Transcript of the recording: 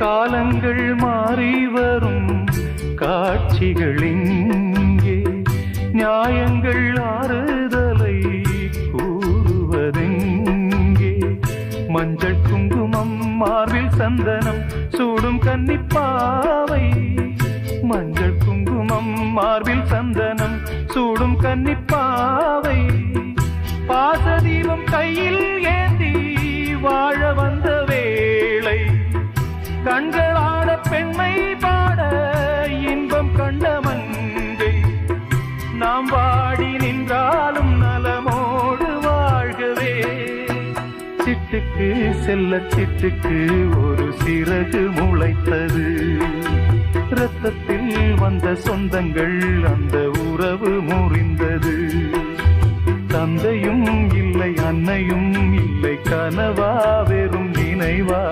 காலங்கள் மாறி வரும் காட்சிகள் இங்கே, நியாயங்கள் ஆறுதலை கூறுவதெங்கே. மஞ்சள் குங்குமம் மார்பில் சந்தனம் சூடும் கன்னிப்பாவை, மஞ்சள் குங்குமம் மார்பில் சந்தனம் சூடும் கன்னிப்பாவை. பாசதீபம் கையில் ஏந்தி வாழ வந்த வேளை, கண்களாட பெண்மை பாட இன்பம் கண்ட மங்கை. நாம் வாடி நின்றாலும் நலமோடு வாழ்கவே. சிட்டுக்கு செல்ல சிட்டுக்கு ஒரு சிறகு முளைத்தது, இரத்தத்தில் வந்த சொந்தங்கள் அந்த உறவு முறிந்தது. தந்தையும் இல்லை அன்னையும் இல்லை, கனவா வெறும் நினைவா.